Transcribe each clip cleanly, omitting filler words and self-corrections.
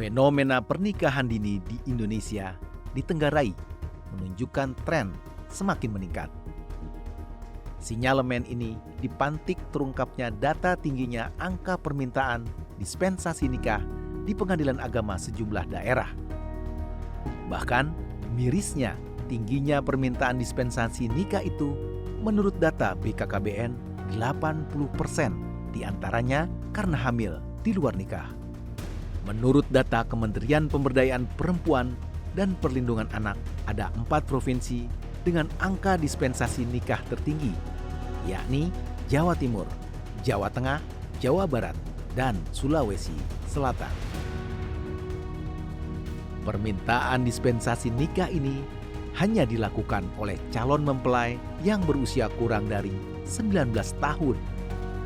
Fenomena pernikahan dini di Indonesia ditenggarai menunjukkan tren semakin meningkat. Sinyalemen ini dipantik terungkapnya data tingginya angka permintaan dispensasi nikah di pengadilan agama sejumlah daerah. Bahkan mirisnya tingginya permintaan dispensasi nikah itu menurut data BKKBN 80% diantaranya karena hamil di luar nikah. Menurut data Kementerian Pemberdayaan Perempuan dan Perlindungan Anak, ada 4 provinsi dengan angka dispensasi nikah tertinggi, yakni Jawa Timur, Jawa Tengah, Jawa Barat, dan Sulawesi Selatan. Permintaan dispensasi nikah ini hanya dilakukan oleh calon mempelai yang berusia kurang dari 19 tahun,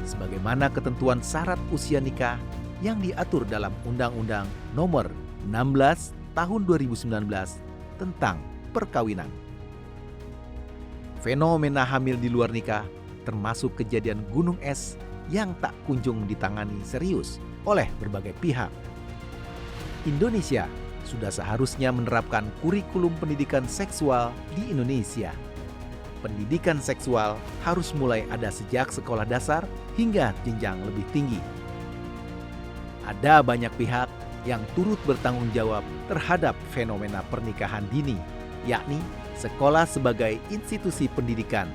sebagaimana ketentuan syarat usia nikah yang diatur dalam Undang-Undang Nomor 16 Tahun 2019 tentang perkawinan. Fenomena hamil di luar nikah termasuk kejadian gunung es yang tak kunjung ditangani serius oleh berbagai pihak. Indonesia sudah seharusnya menerapkan kurikulum pendidikan seksual di Indonesia. Pendidikan seksual harus mulai ada sejak sekolah dasar hingga jenjang lebih tinggi. Ada banyak pihak yang turut bertanggung jawab terhadap fenomena pernikahan dini, yakni sekolah sebagai institusi pendidikan,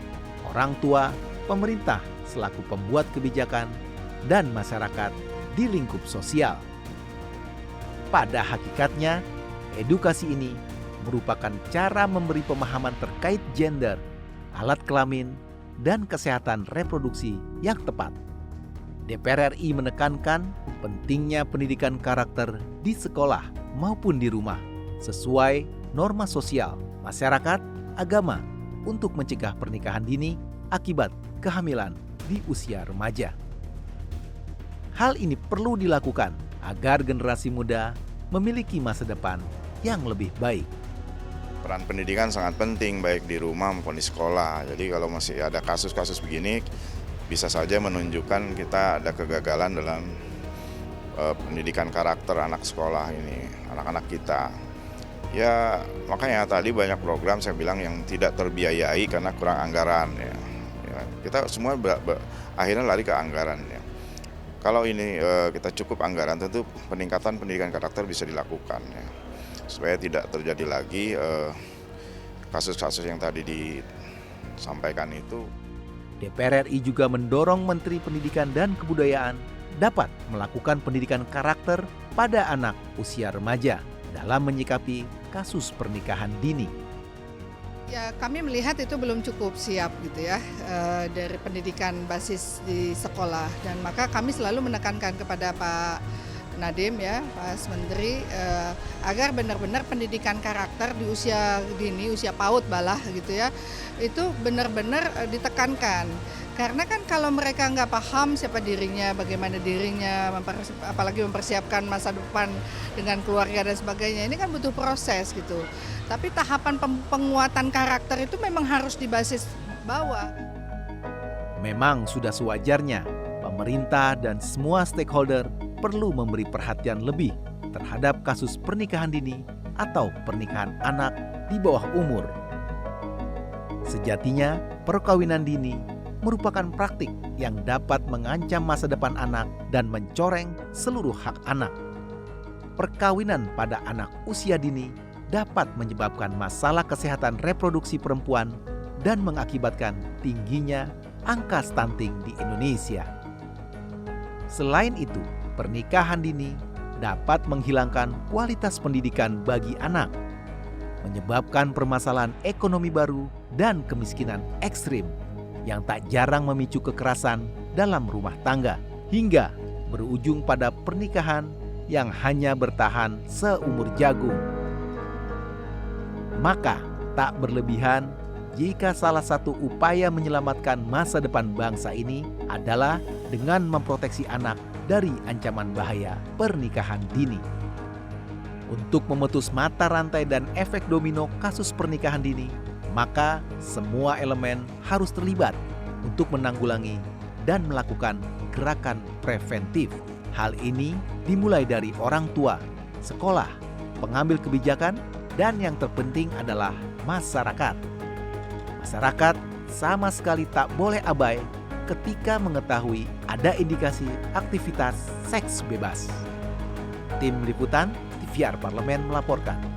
orang tua, pemerintah selaku pembuat kebijakan, dan masyarakat di lingkup sosial. Pada hakikatnya, edukasi ini merupakan cara memberi pemahaman terkait gender, alat kelamin, dan kesehatan reproduksi yang tepat. DPR RI menekankan pentingnya pendidikan karakter di sekolah maupun di rumah sesuai norma sosial, masyarakat, agama untuk mencegah pernikahan dini akibat kehamilan di usia remaja. Hal ini perlu dilakukan agar generasi muda memiliki masa depan yang lebih baik. Peran pendidikan sangat penting baik di rumah maupun di sekolah. Jadi kalau masih ada kasus-kasus begini, bisa saja menunjukkan kita ada kegagalan dalam pendidikan karakter anak sekolah ini, anak-anak kita. Ya makanya tadi banyak program saya bilang yang tidak terbiayai karena kurang anggaran. Ya, kita semua akhirnya lari ke anggaran. Ya. Kalau ini kita cukup anggaran, tentu peningkatan pendidikan karakter bisa dilakukan. Ya. Supaya tidak terjadi lagi kasus-kasus yang tadi disampaikan itu. DPR RI juga mendorong Menteri Pendidikan dan Kebudayaan dapat melakukan pendidikan karakter pada anak usia remaja dalam menyikapi kasus pernikahan dini. Ya, kami melihat itu belum cukup siap gitu ya dari pendidikan basis di sekolah, dan maka kami selalu menekankan kepada Pak Nadiem ya, Pak Menteri, agar benar-benar pendidikan karakter di usia dini, usia PAUD balah gitu ya, itu benar-benar ditekankan. Karena kan kalau mereka nggak paham siapa dirinya, bagaimana dirinya, apalagi mempersiapkan masa depan dengan keluarga dan sebagainya, ini kan butuh proses gitu. Tapi tahapan penguatan karakter itu memang harus di basis bawah. Memang sudah sewajarnya pemerintah dan semua stakeholder perlu memberi perhatian lebih terhadap kasus pernikahan dini atau pernikahan anak di bawah umur. Sejatinya, perkawinan dini merupakan praktik yang dapat mengancam masa depan anak dan mencoreng seluruh hak anak. Perkawinan pada anak usia dini dapat menyebabkan masalah kesehatan reproduksi perempuan dan mengakibatkan tingginya angka stunting di Indonesia. Selain itu, pernikahan dini dapat menghilangkan kualitas pendidikan bagi anak, menyebabkan permasalahan ekonomi baru dan kemiskinan ekstrim yang tak jarang memicu kekerasan dalam rumah tangga, hingga berujung pada pernikahan yang hanya bertahan seumur jagung. Maka tak berlebihan jika salah satu upaya menyelamatkan masa depan bangsa ini adalah dengan memproteksi anak dari ancaman bahaya pernikahan dini. Untuk memutus mata rantai dan efek domino kasus pernikahan dini, maka semua elemen harus terlibat untuk menanggulangi dan melakukan gerakan preventif. Hal ini dimulai dari orang tua, sekolah, pengambil kebijakan, dan yang terpenting adalah masyarakat. Masyarakat sama sekali tak boleh abai ketika mengetahui ada indikasi aktivitas seks bebas. Tim Liputan TVR Parlemen melaporkan.